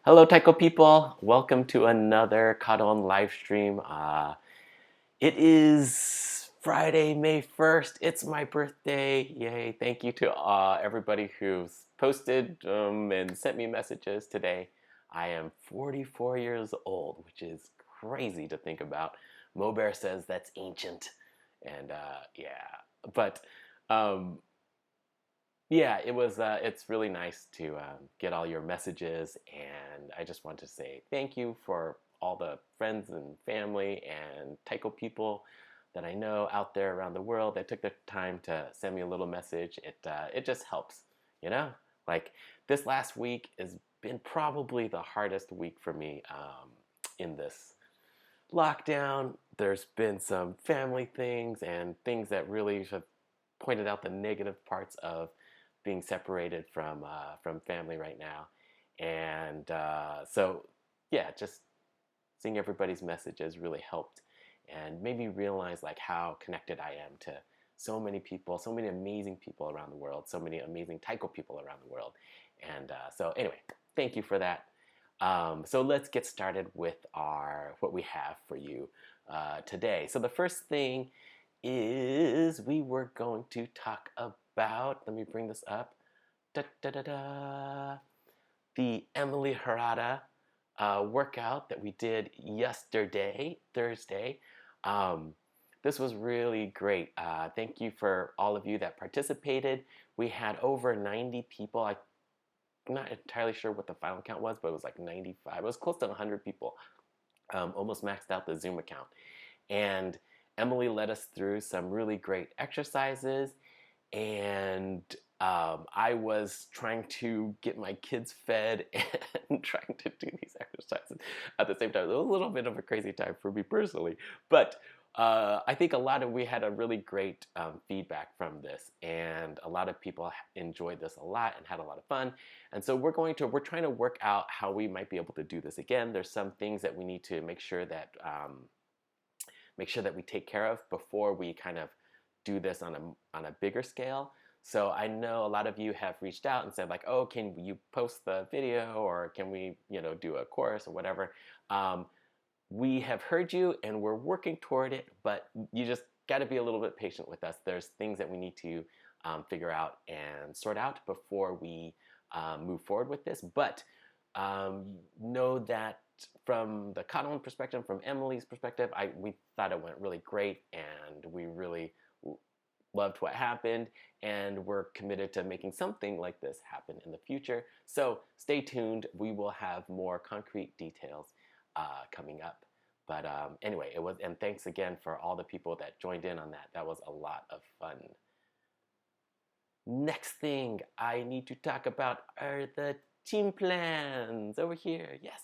Hello, Taiko people. Welcome to another kaDON live stream. It is Friday, May 1st. It's my birthday. Yay. Thank you to everybody who's posted and sent me messages today. I am 44 years old, which is crazy to think about. Mo Bear says that's ancient. And yeah, but um, yeah, it's really nice to get all your messages, and I just want to say thank you for all the friends and family and Taiko people that I know out there around the world that took the time to send me a little message. It just helps, you know. Like this last week has been probably the hardest week for me in this lockdown. There's been some family things and things that really have pointed out the negative parts of being separated from family right now, and so yeah, just seeing everybody's messages really helped, and made me realize like how connected I am to so many people, so many amazing people around the world, so many amazing Taiko people around the world, and so anyway, thank you for that. So let's get started with our what we have for you today. So the first thing is we were going to talk about, let me bring this up, da, da, da, da, the Emily Harada workout that we did yesterday, Thursday. Um, this was really great. Thank you for all of you that participated. We had over 90 people. I'm not entirely sure what the final count was, but it was like 95. It was close to 100 people. Almost maxed out the Zoom account. And Emily led us through some really great exercises, and I was trying to get my kids fed and trying to do these exercises at the same time. It was a little bit of a crazy time for me personally, but I think we had a really great feedback from this, and a lot of people enjoyed this a lot and had a lot of fun. And so we're trying to work out how we might be able to do this again. There's some things that we need to make sure that we take care of before we kind of do this on a bigger scale. So I know a lot of you have reached out and said like, oh, can you post the video, or can we, do a course or whatever. We have heard you and we're working toward it, but you just got to be a little bit patient with us. There's things that we need to figure out and sort out before we move forward with this. But know that from the kaDON perspective, from Emily's perspective, we thought it went really great, and we really loved what happened, and we're committed to making something like this happen in the future. So stay tuned. We will have more concrete details coming up. But anyway, and thanks again for all the people that joined in on that. That was a lot of fun. Next thing I need to talk about are the team plans over here. Yes.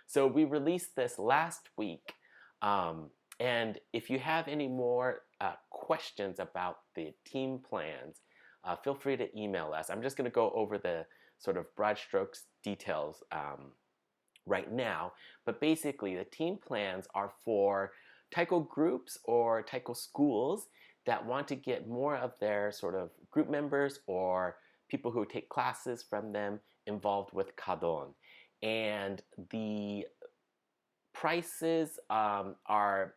So we released this last week. And if you have any more questions about the team plans, feel free to email us. I'm just going to go over the sort of broad strokes details right now. But basically, the team plans are for Taiko groups or Taiko schools that want to get more of their sort of group members or people who take classes from them involved with kaDON. And the prices are,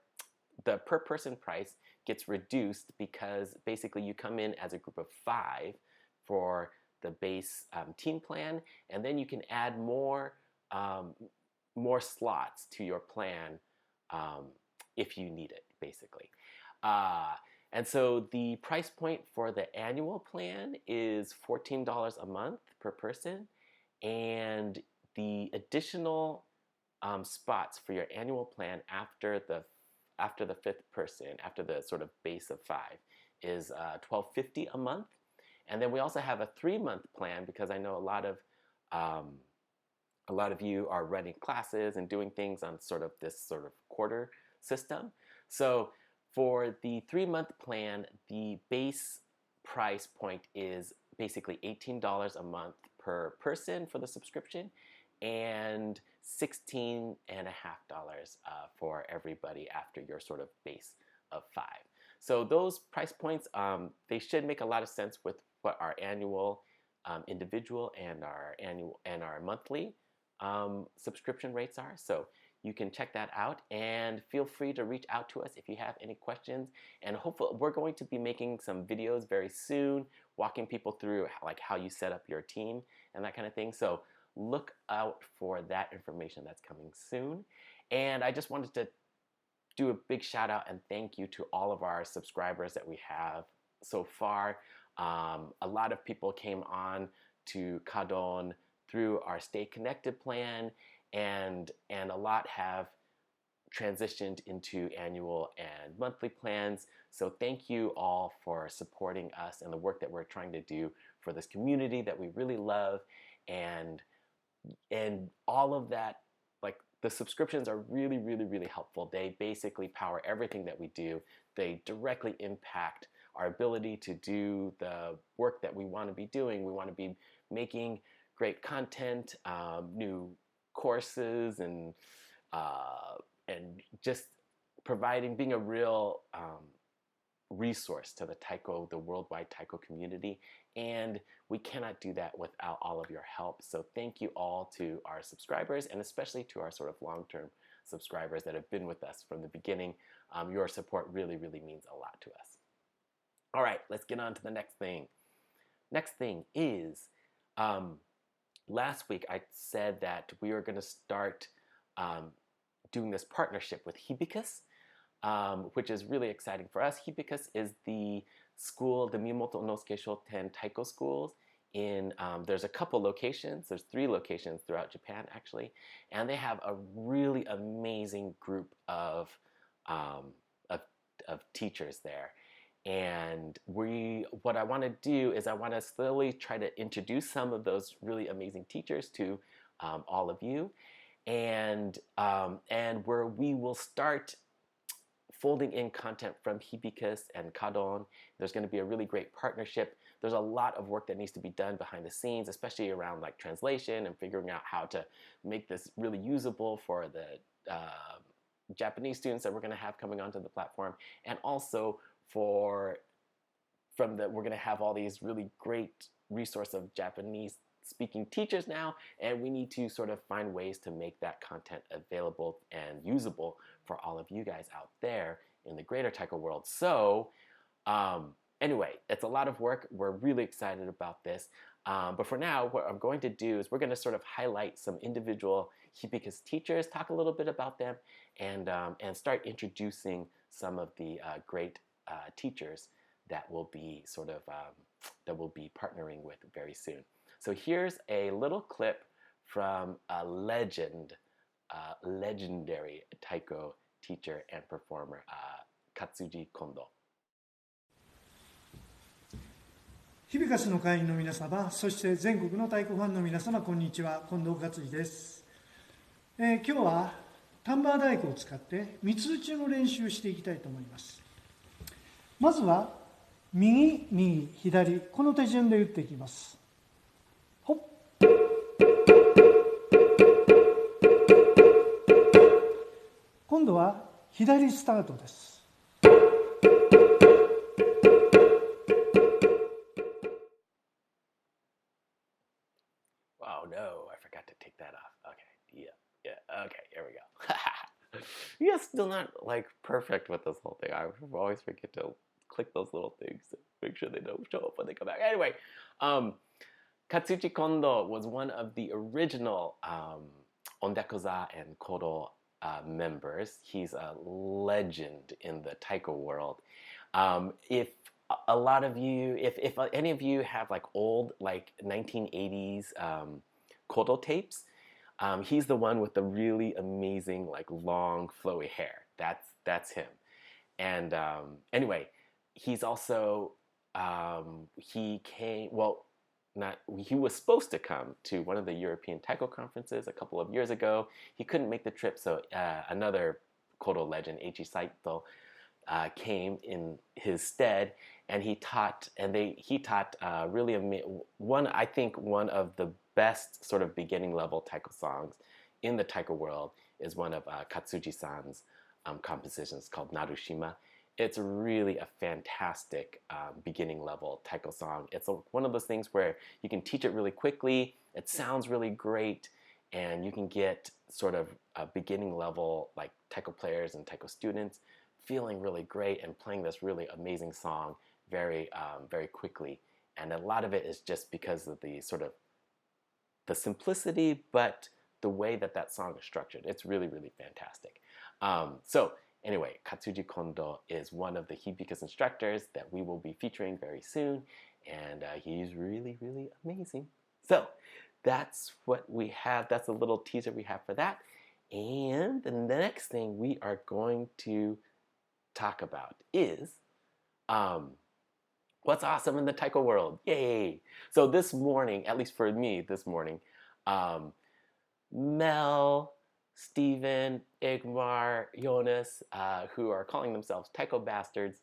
the per person price gets reduced because basically you come in as a group of 5 for the base team plan, and then you can add more slots to your plan if you need it, basically. And so the price point for the annual plan is $14 a month per person, and the additional spots for your annual plan after the 5th person, after the sort of base of 5, is $12.50 a month. And then we also have a 3-month plan, because I know a lot of you are running classes and doing things on this sort of quarter system. So for the 3-month plan, the base price point is basically $18 a month per person for the subscription, and $16.50 for everybody after your sort of base of 5. So those price points, they should make a lot of sense with what our annual individual and our monthly subscription rates are. So you can check that out and feel free to reach out to us if you have any questions. And hopefully we're going to be making some videos very soon, walking people through like how you set up your team and that kind of thing. So look out for that information that's coming soon. And I just wanted to do a big shout out and thank you to all of our subscribers that we have so far. A lot of people came on to kaDON through our Stay Connected plan, and a lot have transitioned into annual and monthly plans. So thank you all for supporting us and the work that we're trying to do for this community that we really love. And all of that, like the subscriptions are really, really, really helpful. They basically power everything that we do. They directly impact our ability to do the work that we want to be doing. We want to be making great content, new courses, and just being a real resource to the worldwide Taiko community. And we cannot do that without all of your help. So thank you all to our subscribers, and especially to our sort of long-term subscribers that have been with us from the beginning. Your support really, really means a lot to us. All right, let's get on to the next thing. Next thing is, last week I said that we are going to start doing this partnership with Hibicus, which is really exciting for us. Hibicus is the school, the Miyamoto Nosuke Shoten Taiko schools. There's a couple locations. There's 3 locations throughout Japan, actually, and they have a really amazing group of teachers there. And what I want to do is I want to slowly try to introduce some of those really amazing teachers to all of you, and where we will start folding in content from Hibicus and kaDON. There's going to be a really great partnership. There's a lot of work that needs to be done behind the scenes, especially around like translation and figuring out how to make this really usable for the Japanese students that we're going to have coming onto the platform, and also we're going to have all these really great resources of Japanese speaking teachers now, and we need to sort of find ways to make that content available and usable for all of you guys out there in the greater Taiko world. So anyway, it's a lot of work. We're really excited about this. But for now, what I'm going to do is we're going to sort of highlight some individual Hibicus teachers, talk a little bit about them, and start introducing some of the great teachers that we'll be partnering with very soon. So here's a little clip from a legendary Taiko teacher and performer, Katsuji Kondo. ヒビカスの会員の皆様、そして全国の太鼓ファンの皆様、こんにちは。近藤克治です。今日はタンバー太鼓を使って三つ打ちの練習をしていきたいと思います。まずは右、右、左、この手順で打っていきます。ほっ。今度は左スタートです。Oh no, I forgot to take that off. Okay, yeah, okay, here we go. You guys still not like perfect with this whole thing. I always forget to click those little things to make sure they don't show up when they come back. Anyway, Katsuji Kondo was one of the original Ondakuza and Kodo members. He's a legend in the Taiko world. If a lot of you, if any of you have like old like 1980s Kodo tapes, he's the one with the really amazing like long flowy hair. That's him. And anyway, he's also he was supposed to come to one of the European Taiko conferences a couple of years ago. He couldn't make the trip, so another Kodo legend, Eiichi Saito, came in his stead, and he taught really I think one of the best sort of beginning level Taiko songs in the Taiko world is one of Katsuji-san's compositions called Nagashima. It's really a fantastic beginning level Taiko song. It's one of those things where you can teach it really quickly, it sounds really great, and you can get sort of a beginning level like Taiko players and Taiko students feeling really great and playing this really amazing song very quickly. And a lot of it is just because of the sort of the simplicity, but the way that that song is structured. It's really fantastic. So anyway, Katsuji Kondo is one of the Hibika's instructors that we will be featuring very soon, and he's really amazing. So that's what we have. That's a little teaser we have for that. And the next thing we are going to talk about is what's awesome in the Taiko world. Yay! So this morning, at least for me this morning, Mel, Steven, Igmar, Jonas, who are calling themselves Taiko Bastards,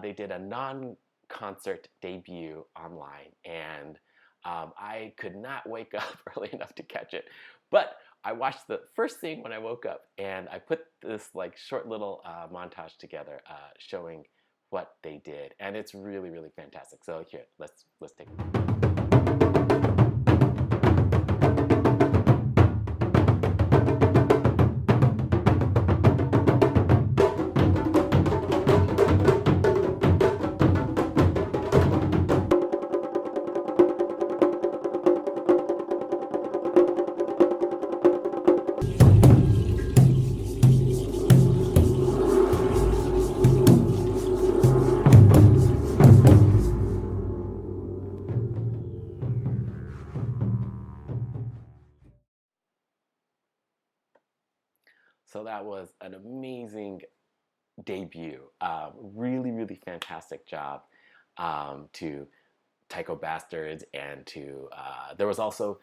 they did a non-concert debut online, and I could not wake up early enough to catch it. But I watched the first thing when I woke up, and I put this like short little montage together showing what they did, and it's really fantastic. So here, let's take a look. So that was an amazing debut. Really fantastic job to Taiko Bastards, and to there was also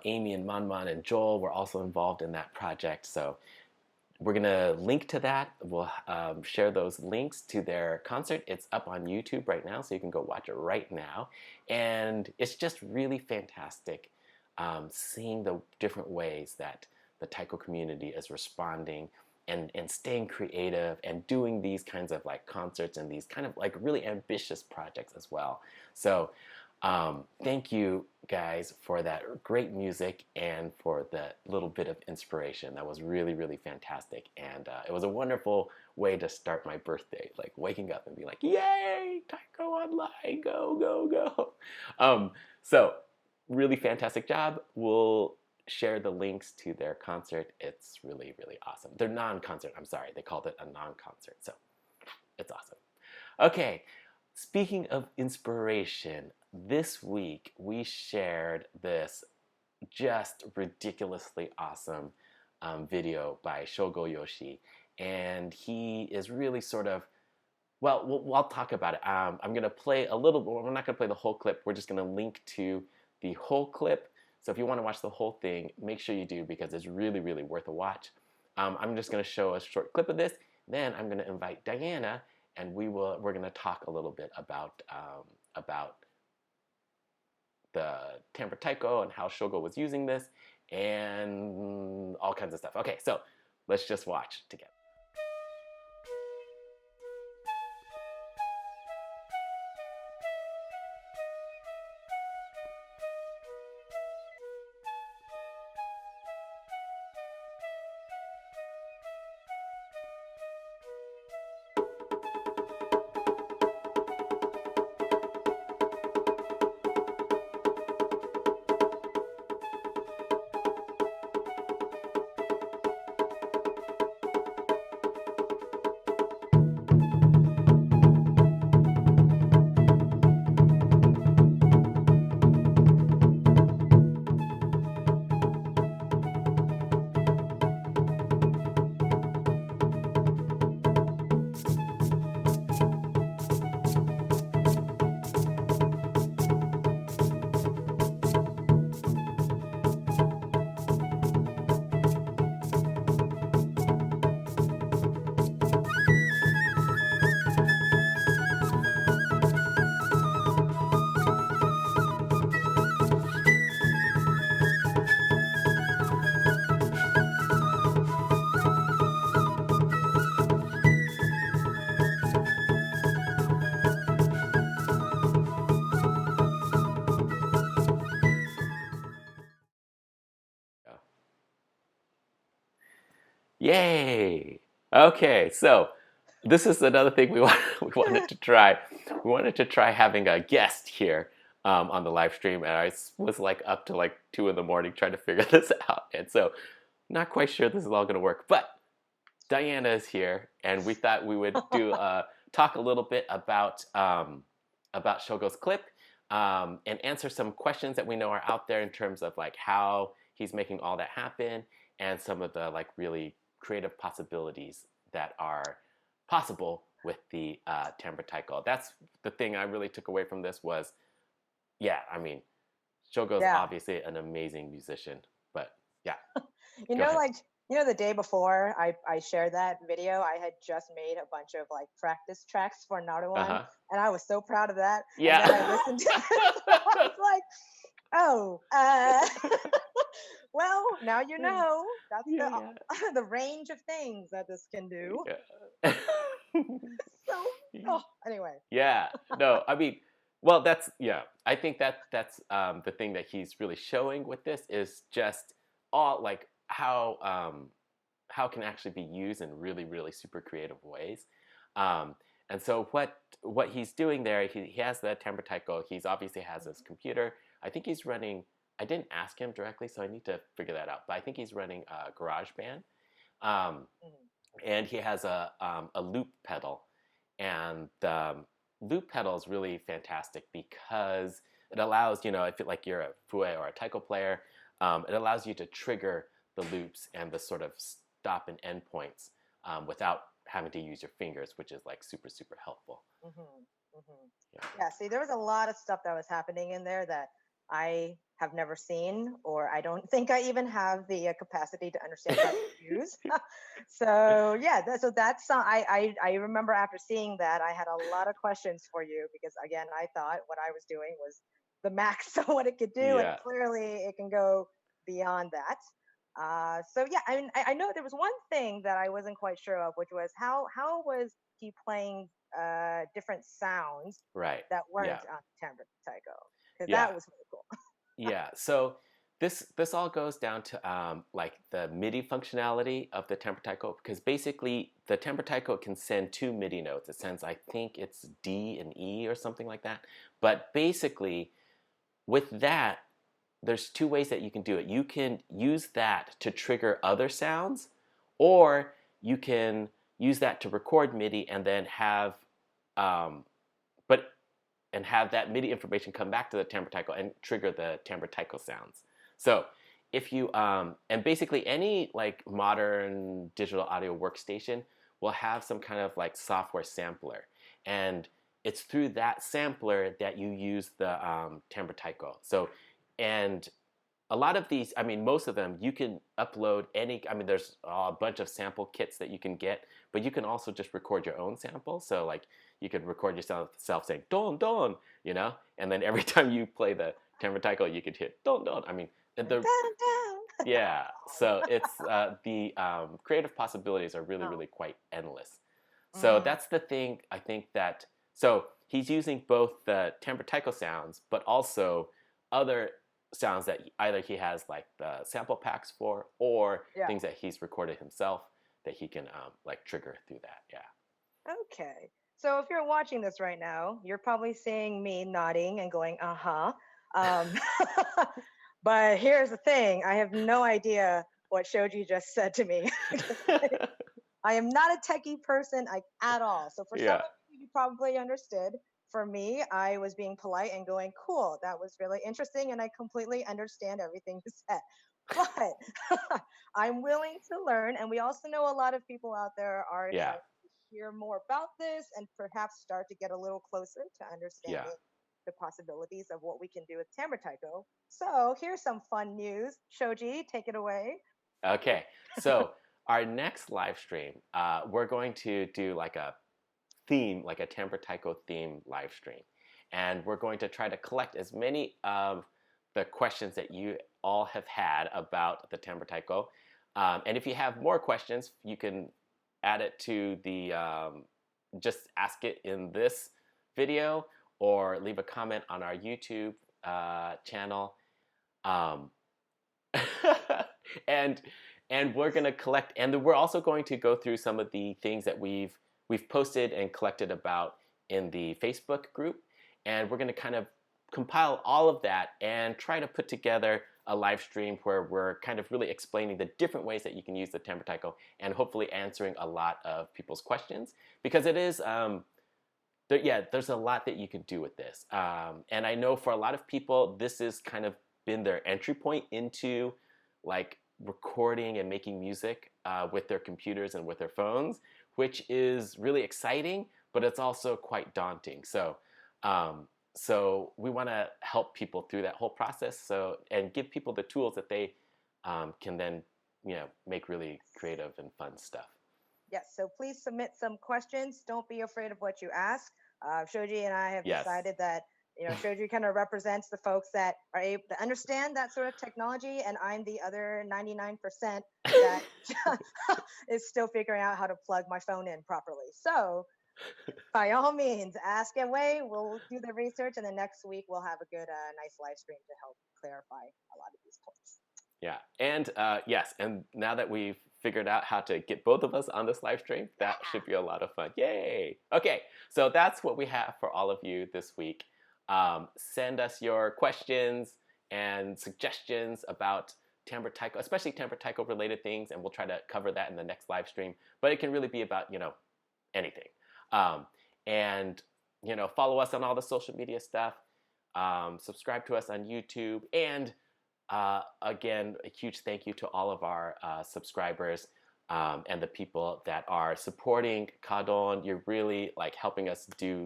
Amy and Manman and Joel were also involved in that project. So we're gonna link to that. We'll share those links to their concert. It's up on YouTube right now, so you can go watch it right now. And it's just really fantastic seeing the different ways that the Taiko community is responding and staying creative and doing these kinds of like concerts and these kind of like really ambitious projects as well. So thank you guys for that great music and for the little bit of inspiration. That was really fantastic, and it was a wonderful way to start my birthday, like waking up and be like, yay, Taiko Online, go. So really fantastic job. We'll share the links to their concert. It's really awesome. Their non-concert, I'm sorry, they called it a non-concert, so it's awesome. Okay, speaking of inspiration, this week we shared this just ridiculously awesome video by Shogo Yoshi, and he is really sort of, well, I'll talk about it. I'm going to play a little, we're not going to play the whole clip, we're just going to link to the whole clip. So if you want to watch the whole thing, make sure you do, because it's really worth a watch. I'm just going to show a short clip of this, then I'm going to invite Diana, and we're going to talk a little bit about the Tamper Taiko and how Shogo was using this and all kinds of stuff. Okay, so let's just watch together. Yay! Okay, so this is another thing we wanted to try. We wanted to try having a guest here on the live stream, and I was like up to like 2 in the morning trying to figure this out. And so, not quite sure this is all going to work, but Diana is here, and we thought we would do talk a little bit about Shogo's clip and answer some questions that we know are out there in terms of like how he's making all that happen and some of the like really creative possibilities that are possible with the timbre taiko. That's the thing I really took away from this was, yeah, I mean, Shogo's Yeah. obviously an amazing musician, but yeah. You Go know, ahead. like, you know, the day before I shared that video, I had just made a bunch of like practice tracks for Naruto, and I was so proud of that. Yeah. And then I listened to it, so I was like, oh, well, now you know. That's Yeah. the range of things that this can do. Yeah. So, oh, anyway. Yeah. No, I mean, well, that's yeah. I think that's the thing that he's really showing with this is just all like how it can actually be used in really really super creative ways. And so what he's doing there, he has the timbre taiko. He's obviously has his computer. I think he's running. I didn't ask him directly, so I need to figure that out. But I think he's running GarageBand, and he has a loop pedal, and the loop pedal is really fantastic because it allows, you know, if it, like you're a fue or a taiko player, it allows you to trigger the loops and the sort of stop and end points without having to use your fingers, which is like super super helpful. Yeah, see, there was a lot of stuff that was happening in there that I have never seen, or I don't think I even have the capacity to understand how to use. So yeah, so that's I remember after seeing that, I had a lot of questions for you because again, I thought what I was doing was the max of what it could do, and Yeah. clearly it can go beyond that. So yeah, I mean, I know there was one thing that I wasn't quite sure of, which was how was he playing different sounds Right. that weren't Yeah. on timbre taiko, because Yeah. that was really cool. Yeah. So this all goes down to like the MIDI functionality of the timbre taiko because basically the timbre taiko can send 2 MIDI notes. It sends, I think it's D and E or something like that. But basically with that, there's 2 ways that you can do it. You can use that to trigger other sounds, or you can use that to record MIDI and then have but and have that MIDI information come back to the timbre taiko and trigger the timbre taiko sounds. So if you and basically any like modern digital audio workstation will have some kind of like software sampler, and it's through that sampler that you use the timbre taiko. So and a lot of these, I mean, most of them, you can upload any, I mean, there's a bunch of sample kits that you can get, but you can also just record your own sample. So, like, you could record yourself saying, don, don, you know? And then every time you play the timbre taiko, you could hit don, don. I mean, yeah. So, it's the creative possibilities are really, really quite endless. So, that's the thing, I think that, so he's using both the timbre taiko sounds, but also other sounds that either he has like the sample packs for or things that he's recorded himself that he can like trigger through that. Yeah. Okay. So if you're watching this right now, you're probably seeing me nodding and going, uh-huh. But here's the thing. I have no idea what Shoji just said to me. I am not a techie person at all. So for some of you probably understood. For me, I was being polite and going, cool, that was really interesting, and I completely understand everything you said. But I'm willing to learn, and we also know a lot of people out there are excited to hear more about this and perhaps start to get a little closer to understanding the possibilities of what we can do with timbre taiko. So here's some fun news. Shoji, take it away. Okay, so our next live stream, we're going to do like a theme, like a timbre taiko theme live stream. And we're going to try to collect as many of the questions that you all have had about the timbre taiko. And if you have more questions, you can add it to the, just ask it in this video or leave a comment on our YouTube channel. And And we're going to collect, and we're also going to go through some of the things that we've posted and collected about in the Facebook group. And we're going to kind of compile all of that and try to put together a live stream where we're kind of really explaining the different ways that you can use the Tamper Taiko and hopefully answering a lot of people's questions, because it is, there's a lot that you can do with this. And I know for a lot of people, this has kind of been their entry point into like recording and making music with their computers and with their phones, which is really exciting, but it's also quite daunting. So we want to help people through that whole process, and give people the tools that they can then make really creative and fun stuff. Yes, so please submit some questions. Don't be afraid of what you ask. Shoji and I have decided that Shoji kind of represents the folks that are able to understand that sort of technology, and I'm the other 99% that is still figuring out how to plug my phone in properly. So by all means, ask away. We'll do the research, and then next week we'll have a good, nice live stream to help clarify a lot of these points. Yeah, and yes, and now that we've figured out how to get both of us on this live stream, that should be a lot of fun. Yay! Okay, so that's what we have for all of you this week. Send us your questions and suggestions about Tamper Taiko, especially Tamper Taiko related things, and we'll try to cover that in the next live stream. But it can really be about anything. And follow us on all the social media stuff. Subscribe to us on YouTube, and again, a huge thank you to all of our subscribers and the people that are supporting kaDON. You're really like helping us do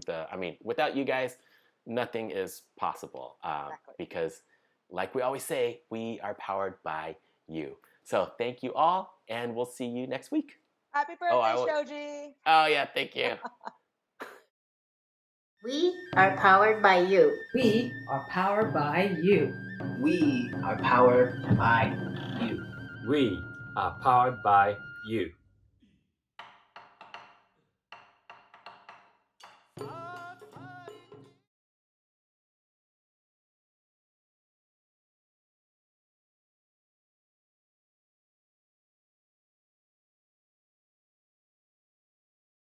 without you guys, nothing is possible. Exactly. Because like we always say, we are powered by you. So thank you all, and we'll see you next week. Happy birthday, Shoji! Oh yeah, thank you. We are powered by you. We are powered by you. We are powered by you. We are powered by you.